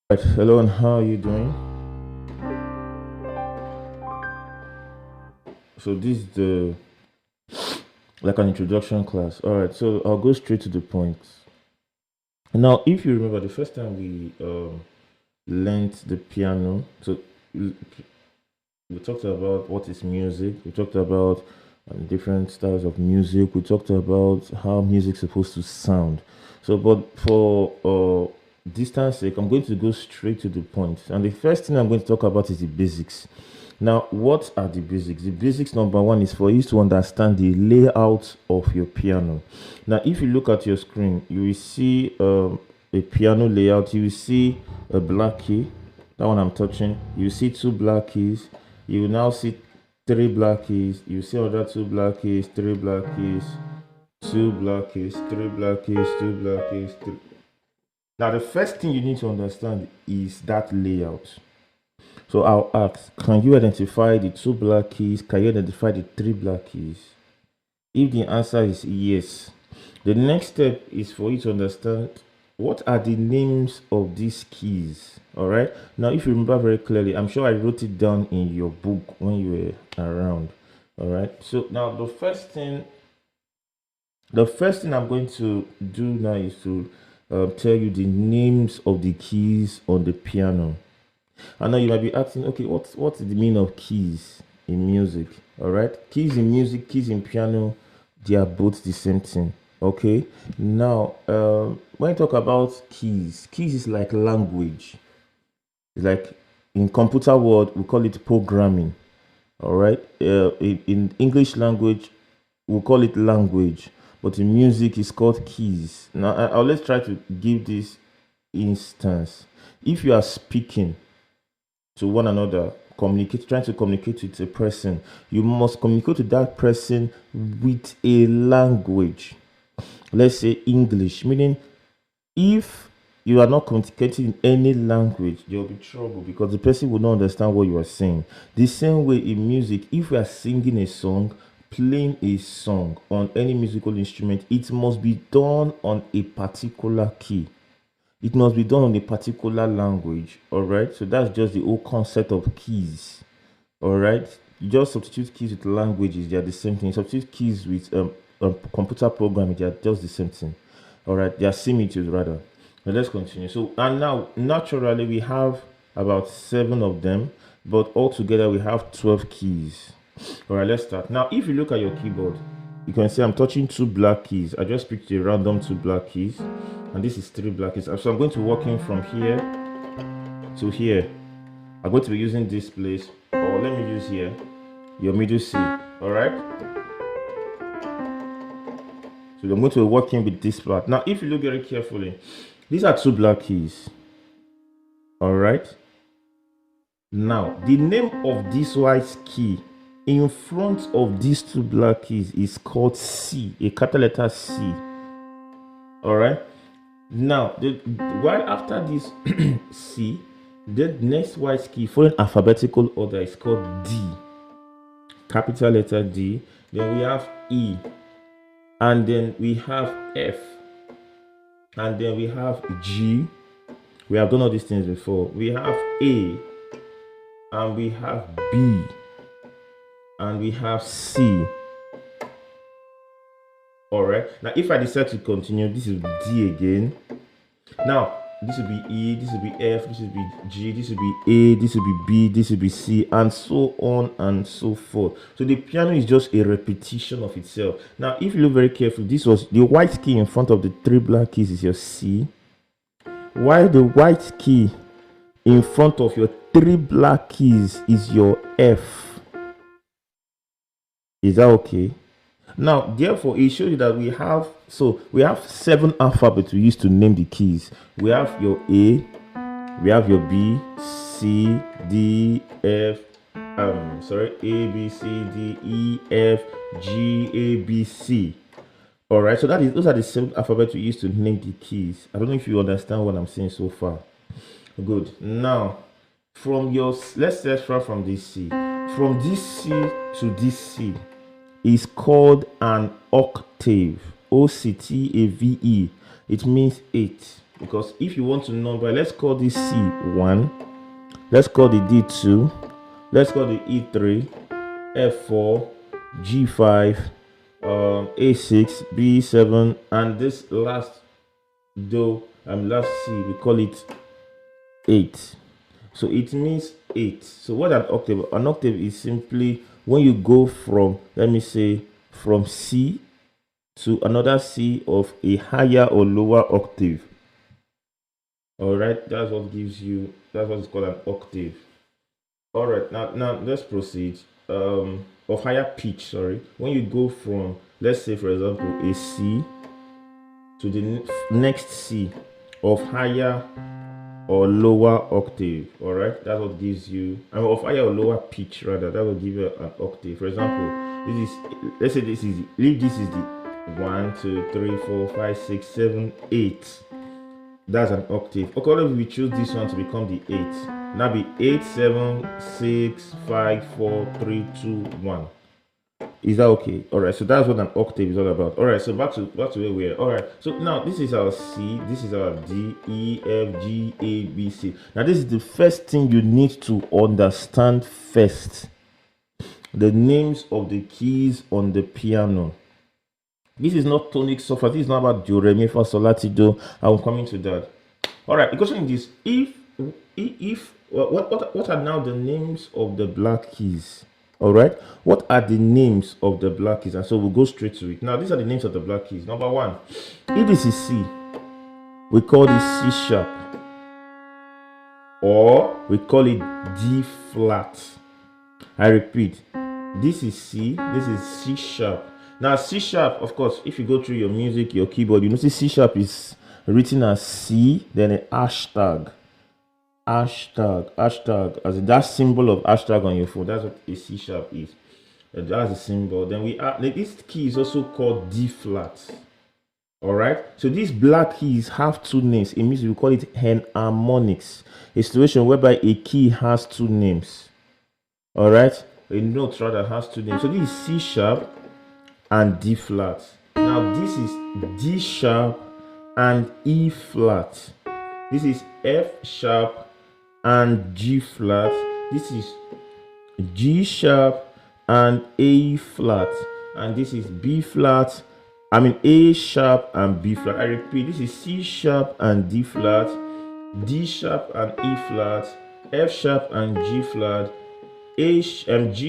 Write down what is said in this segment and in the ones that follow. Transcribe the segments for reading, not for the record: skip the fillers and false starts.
Right, hello, and how are you doing? So this is the like an introduction class. All right, so I'll go straight to the point. Now, if you remember, the first time we learned the piano, so we we talked about what is music. We talked about different styles of music. We talked about how music's supposed to sound. So, but for distance sake, I'm going to go straight to the point. And the first thing I'm going to talk about is the basics. Now, what are the basics? The basics number one is for you to understand the layout of your piano. Now, if you look at your screen, you will see a piano layout. You will see a black key, that one I'm touching. You see two black keys. You will now see three black keys. You see other two black keys, three black keys, two black keys, three black keys, two black keys. Three. Now, the first thing you need to understand is that layout. So I'll ask, can you identify the two black keys? Can you identify the three black keys? If the answer is yes, the next step is for you to understand what are the names of these keys. All right. Now, if you remember very clearly, I'm sure I wrote it down in your book when you were around. All right. So now the first thing I'm going to do now is to tell you the names of the keys on the piano. I know you might be asking, okay, what's the meaning of keys in music? All right, keys in music, keys in piano, they are both the same thing. Okay, now when you talk about keys is like language. It's like in computer world we call it programming. All right, in English language we call it language, but in music it's called keys. Now I'll let's try to give this instance. If you are speaking to one another, trying to communicate with a person, you must communicate to that person with a language. Let's say English, meaning if you are not communicating in any language, there will be trouble because the person will not understand what you are saying. The same way in music, if we are singing a song, playing a song on any musical instrument, it must be done on a particular key. It must be done in a particular language. All right, so that's just the whole concept of keys. All right, you just substitute keys with languages, they are the same thing. Substitute keys with computer programming, they are just the same thing. All right, they are similitudes rather. Now let's continue. So, and now naturally we have about 7 of them, but altogether we have 12 keys. All right, let's start. Now, if you look at your keyboard, you can see I'm touching two black keys. I just picked a random two black keys, and this is three black keys. So I'm going to work in from here to here. I'm going to be using this place, or let me use here your middle C. All right. So I'm going to be working with this part. Now, if you look very carefully, these are two black keys. All right. Now, the name of this white key in front of these two black keys is called C, a capital letter C. All right. Now, while after this C, the next white key following alphabetical order is called D, capital letter D. Then we have E, and then we have F, and then we have G. We have done all these things before. We have A, and we have B, and we have C. All right. Now, if I decide to continue, this is D again. Now, this will be E, this will be F, this will be G, this will be A, this will be B, this will be C, and so on and so forth. So the piano is just a repetition of itself. Now, if you look very carefully, this was the white key in front of the three black keys is your C, while the white key in front of your three black keys is your F. Is that okay? Now, therefore, it shows you that we have 7 alphabets we use to name the keys. We have your A, we have your B, C, D, F, A, B, C, D, E, F, G, A, B, C. All right, so those are the 7 alphabets we use to name the keys. I don't know if you understand what I'm saying so far. Good. Now, let's start from this C. From this C to this C is called an octave. Octave. It means 8. because if you want to number, let's call this C1, let's call the D2, let's call the E3, F4, G5, A6, B7, and this last do last C, we call it 8. So it means 8. So what an octave is simply when you go from, let me say, from C to another C of a higher or lower octave. All right, that's what gives you, that's what is called an octave. All right, now let's proceed. Of higher pitch, sorry, when you go from, let's say for example, a C to the next C of higher or lower octave. All right, that's what gives you, of higher or lower pitch rather, that will give you an octave. For example, this is, let's say this is the 1 2 3 4 5 6 7 8. That's an octave. Okay, what if we choose this one to become the 8? Now be 8 7 6 5 4 3 2 1. Is that okay? All right, so that's what an octave is all about. All right, so back to where we are. All right, so now this is our C, this is our D, E, F, G, A, B, C. Now this is the first thing you need to understand first. The names of the keys on the piano. This is not tonic solfa. This is not about do, re, mi, fa, sol, la, ti, do. I'm coming to that. All right, the question is, what are now the names of the black keys? All right, what are the names of the black keys? And so we'll go straight to it. Now, these are the names of the black keys. Number 1, if this is C, we call this C sharp, or we call it D flat. I repeat, this is C, this is C sharp. Now, C sharp, of course, if you go through your music, your keyboard, you notice C sharp is written as C, then a hashtag, as in that symbol of hashtag on your phone. That's what a C sharp is. That's the symbol. Then we add, this key is also called D flat. All right, so these black keys have two names. In music, we call it enharmonics, a situation whereby a key has two names. All right, a note rather has two names. So this is C sharp and D flat. Now this is D sharp and E flat. This is F sharp and G flat. This is G sharp and A flat. And this is B flat. A sharp and B flat. I repeat, this is C sharp and D flat, D sharp and E flat, F sharp and G flat, G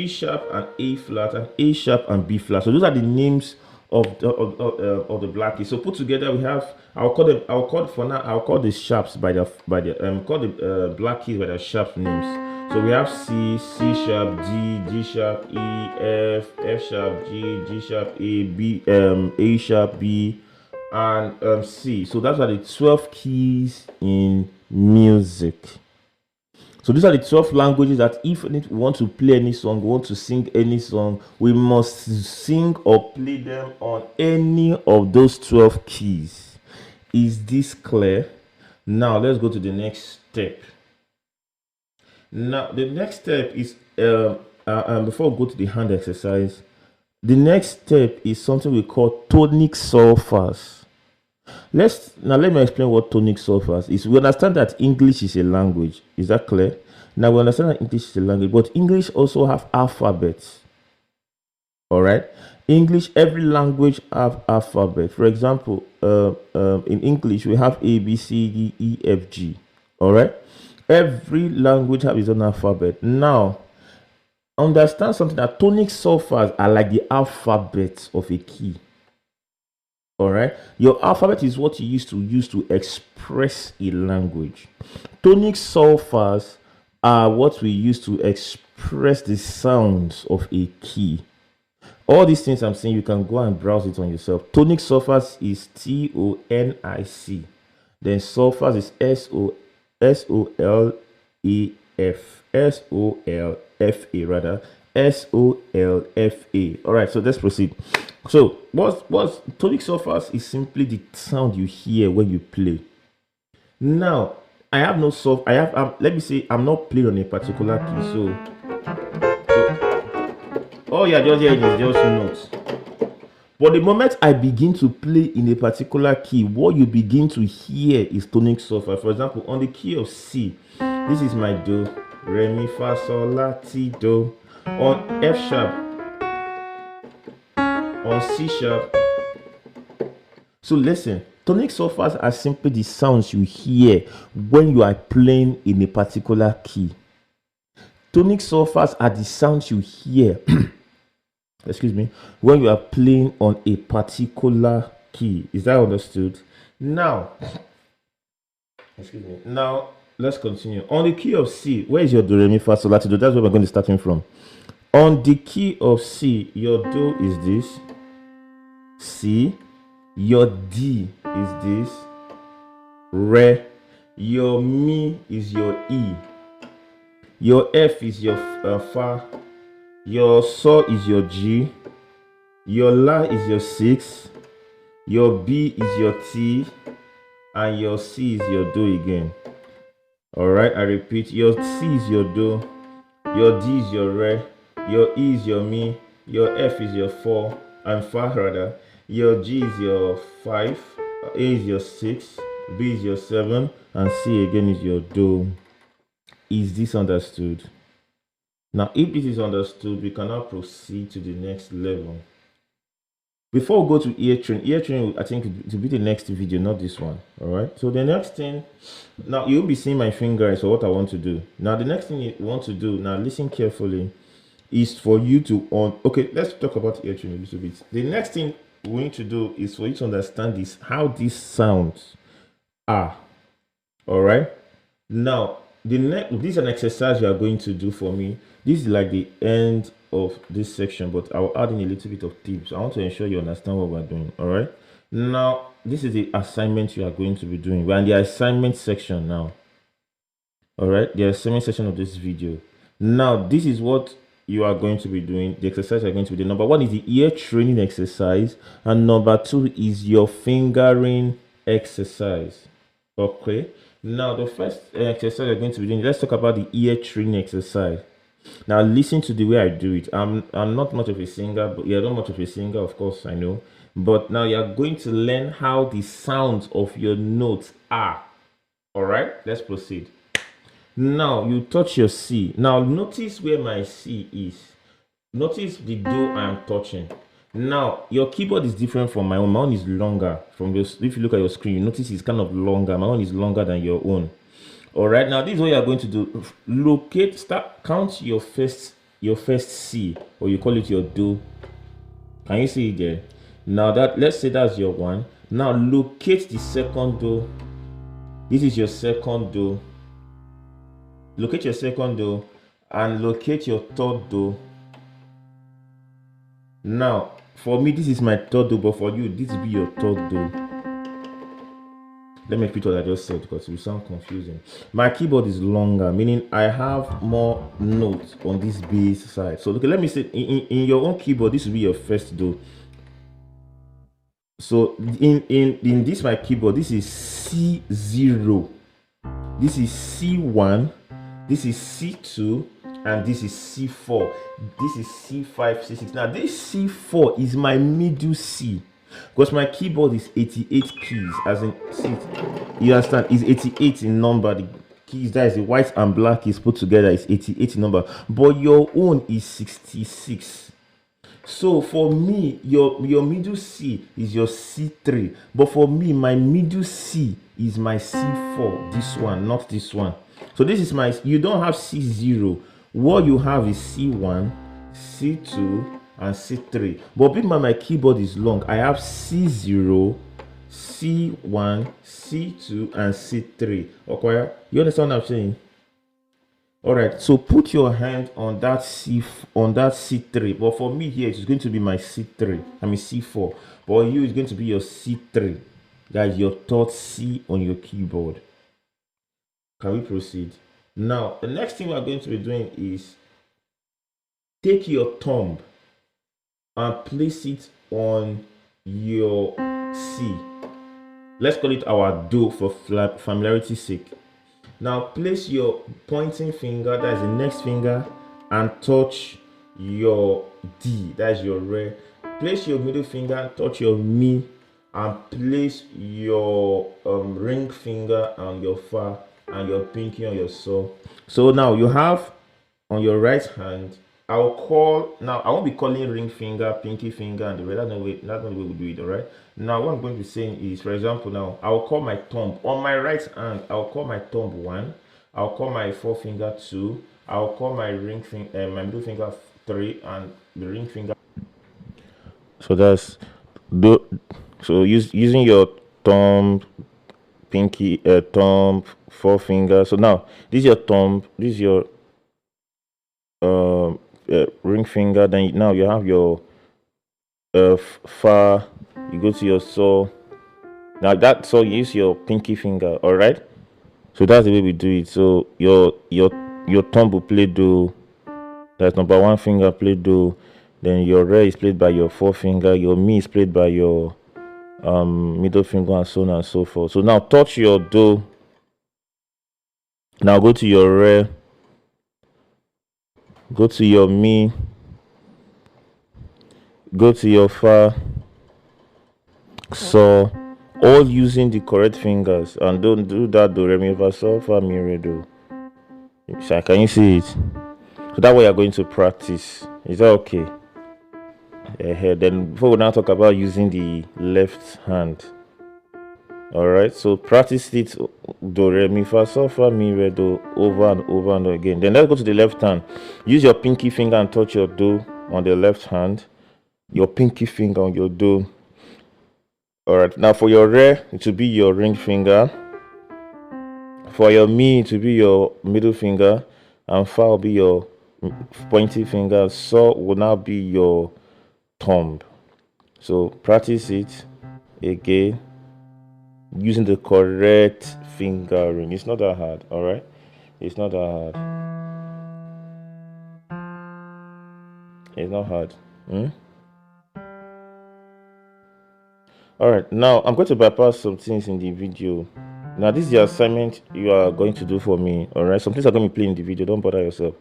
sharp and A flat, and A sharp and B flat. So those are the names of the black keys. So put together we have, I'll call the sharps call the black keys by their sharp names. So we have C, C sharp, D, D sharp, E, F, F sharp, G, G sharp, A, B, A sharp, B, and C. So those are the 12 keys in music. So these are the 12 languages that if we want to play any song, we want to sing any song, we must sing or play them on any of those 12 keys. Is this clear? Now let's go to the next step. Now the next step is before we go to the hand exercise, the next step is something we call tonic solfas. Let me explain what tonic solfas is. We understand that English is a language. Is that clear? Now we understand that English is a language, but English also have alphabets. All right. English, every language have alphabet. For example, in English we have A, B, C, D, E, F, G. All right. Every language have its own alphabet. Now, understand something, that tonic solfas are like the alphabet of a key. All right, your alphabet is what you use to express a language. Tonic solfas are what we use to express the sounds of a key. All these things I'm saying, you can go and browse it on yourself. Tonic solfas is T-O-N-I-C. Then solfas is S-O-L-E-F. rather. S-O-L-F-A. All right, so let's proceed. So what's tonic solfas is simply the sound you hear when you play. Now, I have no solf. Let me say I'm not playing on a particular key. So oh yeah, just here it is, just notes. But the moment I begin to play in a particular key, what you begin to hear is tonic solfa. For example, on the key of C, this is my do, re, mi, fa, sol, la, ti, do. On F sharp, on C sharp. So listen, tonic solfas are simply the sounds you hear when you are playing in a particular key. Tonic solfas are the sounds you hear excuse me, when you are playing on a particular key. Is that understood? Now, excuse me. Now, let's continue. On the key of C, where is your do, re, mi, fa, sol, la, ti, do? That's where we're going to start from. On the key of C, your do is this, C. Your D is this, re. Your mi is your E. Your F is your fa. Your sol is your G. Your la is your 6. Your B is your T. And your C is your do again. Alright, I repeat. Your C is your do. Your D is your re. Your E is your mi. Your F is your 4. And fa rather. Your G is your 5. A is your 6. B is your 7. And C again is your do. Is this understood? Now, if this is understood, we can now proceed to the next level. Before we go to ear training, I think it will be the next video, not this one. All right. So the next thing, now you'll be seeing my fingers. So what I want to do now, the next thing you want to do now, listen carefully, is for you to okay. Let's talk about ear training a little bit. The next thing we need to do is for you to understand this, how these sounds are. All right. Now, this is an exercise you are going to do for me. This is like the end of this section, but I'll add in a little bit of tips. I want to ensure you understand what we're doing. All right. Now, this is the assignment you are going to be doing. We're in the assignment section now. All right. The assignment section of this video. Now, this is what you are going to be doing. The exercise you are going to be doing. Number one is the ear training exercise, and number two is your fingering exercise. Okay. Now, the first exercise you're going to be doing, let's talk about the ear training exercise. Now, listen to the way I do it. I'm not much of a singer, but you're not much of a singer, of course, I know. But now you're going to learn how the sounds of your notes are. All right, let's proceed. Now, you touch your C. Now, notice where my C is. Notice the do I'm touching. Now, your keyboard is different from my own. My own is longer. If you look at your screen, you notice it's kind of longer. My own is longer than your own. All right, now this is what you're going to do. Count your first C, or you call it your do. Can you see it there? Now let's say that's your one. Now locate the second do. This is your second do. Locate your second do and locate your third do. Now, for me, this is my third do, but for you, this will be your third do. Let me repeat what I just said because it will sound confusing. My keyboard is longer, meaning I have more notes on this bass side. So, okay, let me say in your own keyboard, this will be your first do. So, in this my keyboard, this is C0. This is C1. This is C2. And this is C4. This is C5, C6. Now, this C4 is my middle C. Because my keyboard is 88 keys, as in, see, you understand, it's 88 in number. The keys, that is the white and black keys put together, is 88 in number. But your own is 66. So for me, your middle C is your C3. But for me, my middle C is my C4. This one, not this one. So this is my, you don't have C0. What you have is C1, C2, and C3. But because my keyboard is long, I have C0, C1, C2, and C3. Okay, you understand what I'm saying? All right. So put your hand on that C3. But for me here, it's going to be my C3. I mean C4. But you, it's going to be your C3. That is your third C on your keyboard. Can we proceed? Now, the next thing we're going to be doing is take your thumb and place it on your C. Let's call it our do for familiarity's sake. Now, place your pointing finger, that is the next finger, and touch your D, that is your re, place your middle finger, touch your mi, and place your ring finger on your fa and your pinky on your saw. So now you have on your right hand, I'll call now. I won't be calling ring finger, pinky finger, and the rest. That's not the way we do it, all right? Now, what I'm going to be saying is, for example, now I'll call my thumb on my right hand. I'll call my thumb 1. I'll call my forefinger 2. I'll call my ring finger, my middle finger 3, and the ring finger. So that's do. So using your thumb, pinky, thumb, forefinger. So now this is your thumb. This is your ring finger. Then now you have your fa. You go to your saw. Now that so you use your pinky finger. All right. So that's the way we do it. So your thumb will play do. That's number 1 finger play do. Then your re is played by your forefinger. Your mi is played by your middle finger, and so on and so forth. So now touch your do. Now go to your re. Go to your mi. Go to your fa. So all using the correct fingers, and don't do that do re mi fa sol fa mi re do. So can you see it? So that way you're going to practice. Is that okay? Then before we now talk about using the left hand. All right, so practice it do re mi fa sol fa mi re do over and over and again. Then let's go to the left hand. Use your pinky finger and touch your do on the left hand. Your pinky finger on your do. All right, now for your re, it will be your ring finger. For your mi, it will be your middle finger, and fa will be your pointy finger. So will now be your thumb. So practice it again using the correct fingering. It's not that hard. All right, it's not that hard. It's not hard. All right, now I'm going to bypass some things in the video. Now this is the assignment you are going to do for me. All right, some things are going to be playing in the video. Don't bother yourself.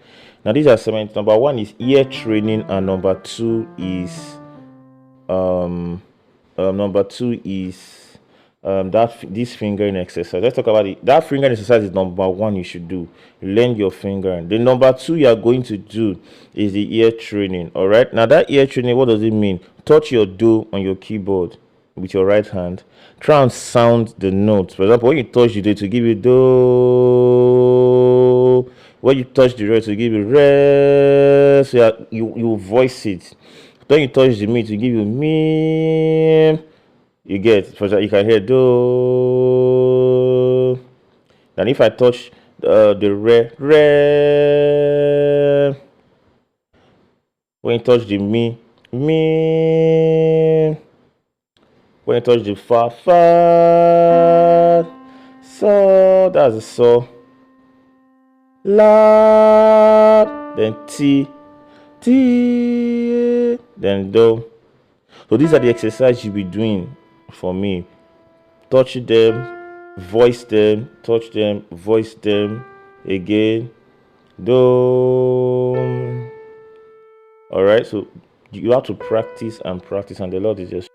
Now this assignment, number 1 is ear training, and number 2 is this fingering exercise. Let's talk about it. That fingering exercise is number 1 you should do. Learn your fingering. The number 2 you are going to do is the ear training. All right, now that ear training, what does it mean? Touch your do on your keyboard with your right hand. Try and sound the notes. For example, when you touch the do, to give you do. When you touch the re, to give you re. So you voice it. Then you touch the mi, to give you mi. You get, for example, you can hear do. And if I touch the re. When you touch the mi. When you touch the fa, so that's the so. La, then ti, then do. So these are the exercises you'll be doing for me. Touch them, voice them, touch them, voice them again. Do. All right, so you have to practice and practice, and the Lord is just